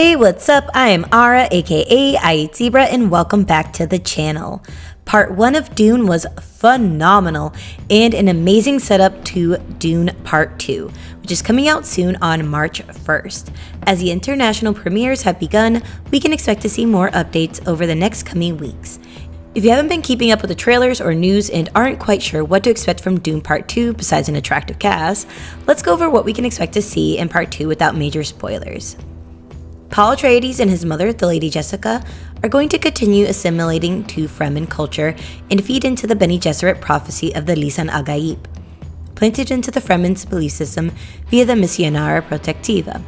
Hey, what's up? I am Ara, aka I Eat Zebra, and welcome back to the channel. Part 1 of Dune was phenomenal and an amazing setup to Dune Part 2, which is coming out soon on March 1st. As the international premieres have begun, we can expect to see more updates over the next coming weeks. If you haven't been keeping up with the trailers or news and aren't quite sure what to expect from Dune Part 2 besides an attractive cast, let's go over what we can expect to see in Part 2 without major spoilers. Paul Atreides and his mother, the Lady Jessica, are going to continue assimilating to Fremen culture and feed into the Bene Gesserit prophecy of the Lisan al-Gaib, planted into the Fremen's belief system via the Missionara Protectiva.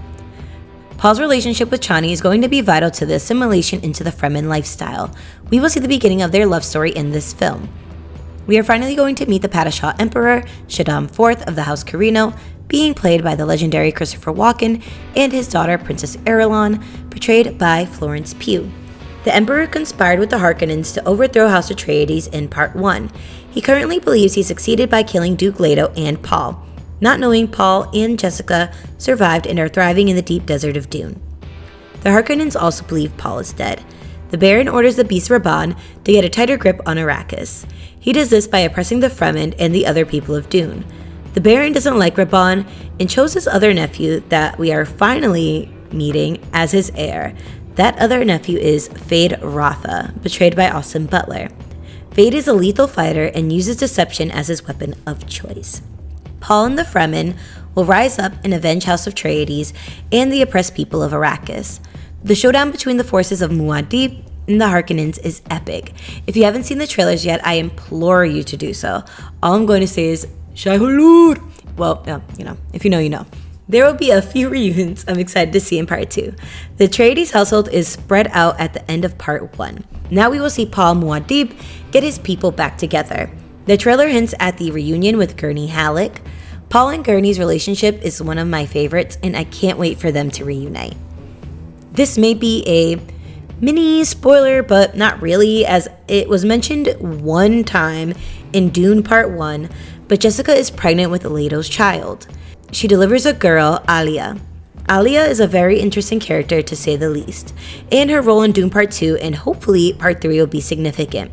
Paul's relationship with Chani is going to be vital to the assimilation into the Fremen lifestyle. We will see the beginning of their love story in this film. We are finally going to meet the Padishah Emperor, Shaddam IV of the House Corrino, being played by the legendary Christopher Walken, and his daughter Princess Irulan, portrayed by Florence Pugh. The Emperor conspired with the Harkonnens to overthrow House Atreides in Part 1. He currently believes he succeeded by killing Duke Leto and Paul, not knowing Paul and Jessica survived and are thriving in the deep desert of Dune. The Harkonnens also believe Paul is dead. The Baron orders the Beast Rabban to get a tighter grip on Arrakis. He does this by oppressing the Fremen and the other people of Dune. The Baron doesn't like Rabban and chose his other nephew that we are finally meeting as his heir. That other nephew is Fade Rotha, portrayed by Austin Butler. Fade is a lethal fighter and uses deception as his weapon of choice. Paul and the Fremen will rise up and avenge House Atreides and the oppressed people of Arrakis. The showdown between the forces of Muad'Dib and the Harkonnens is epic. If you haven't seen the trailers yet, I implore you to do so. All I'm going to say is Shai Hulud! Well, if you know, you know. There will be a few reunions I'm excited to see in Part 2. The Atreides household is spread out at the end of Part 1. Now we will see Paul Muad'Dib get his people back together. The trailer hints at the reunion with Gurney Halleck. Paul and Gurney's relationship is one of my favorites, and I can't wait for them to reunite. This may be a mini spoiler, but not really, as it was mentioned one time in Dune Part 1, but Jessica is pregnant with Leto's child. She delivers a girl, Alia. Alia is a very interesting character to say the least, and her role in Dune Part 2 and hopefully Part 3 will be significant.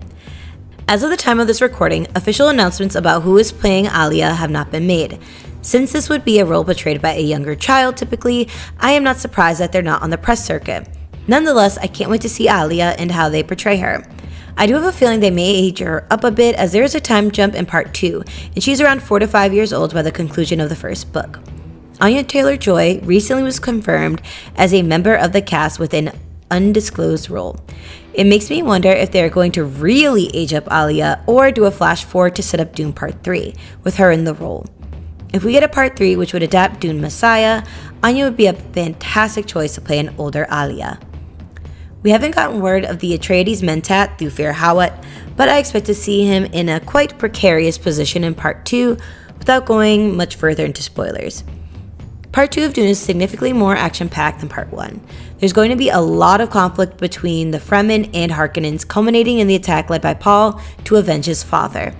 As of the time of this recording, official announcements about who is playing Alia have not been made. Since this would be a role portrayed by a younger child typically, I am not surprised that they're not on the press circuit. Nonetheless, I can't wait to see Alia and how they portray her. I do have a feeling they may age her up a bit, as there is a time jump in Part 2, and she's around 4 to 5 years old by the conclusion of the first book. Anya Taylor-Joy recently was confirmed as a member of the cast with an undisclosed role. It makes me wonder if they're going to really age up Alia or do a flash forward to set up Dune Part 3 with her in the role. If we get a Part 3 which would adapt Dune Messiah, Anya would be a fantastic choice to play an older Alia. We haven't gotten word of the Atreides Mentat, Thufir Hawat, but I expect to see him in a quite precarious position in Part 2 without going much further into spoilers. Part 2 of Dune is significantly more action-packed than Part 1. There's going to be a lot of conflict between the Fremen and Harkonnens, culminating in the attack led by Paul to avenge his father.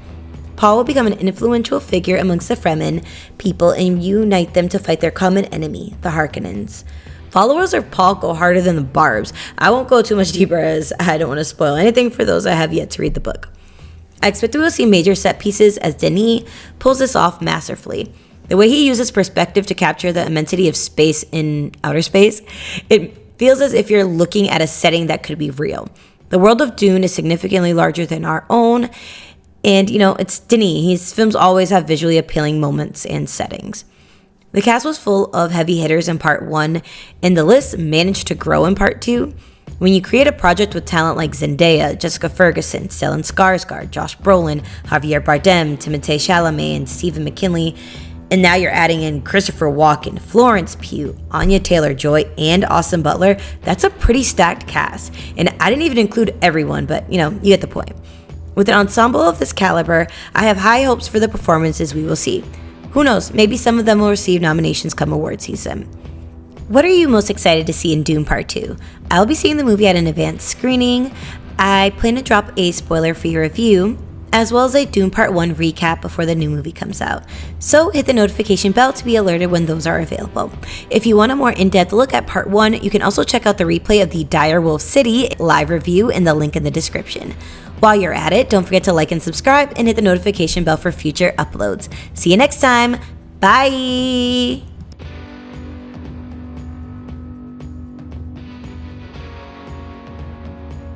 Paul will become an influential figure amongst the Fremen people and unite them to fight their common enemy, the Harkonnens. Followers of Paul go harder than the barbs. I won't go too much deeper as I don't want to spoil anything for those that have yet to read the book. I expect we will see major set pieces as Denis pulls this off masterfully. The way he uses perspective to capture the immensity of space in outer space, it feels as if you're looking at a setting that could be real. The world of Dune is significantly larger than our own, and it's Denis. His films always have visually appealing moments and settings. The cast was full of heavy hitters in Part 1, and the list managed to grow in Part 2. When you create a project with talent like Zendaya, Jessica Ferguson, Stellan Skarsgård, Josh Brolin, Javier Bardem, Timothée Chalamet, and Stephen McKinley, and now you're adding in Christopher Walken, Florence Pugh, Anya Taylor-Joy, and Austin Butler, that's a pretty stacked cast. And I didn't even include everyone, but you get the point. With an ensemble of this caliber, I have high hopes for the performances we will see. Who knows, maybe some of them will receive nominations come award season. What are you most excited to see in Dune Part 2? I'll be seeing the movie at an advanced screening. I plan to drop a spoiler-free review as well as a Dune Part 1 recap before the new movie comes out. So hit the notification bell to be alerted when those are available. If you want a more in-depth look at Part 1, you can also check out the replay of the Dire Wolf City live review in the link in the description. While you're at it, don't forget to like and subscribe and hit the notification bell for future uploads. See you next time. Bye!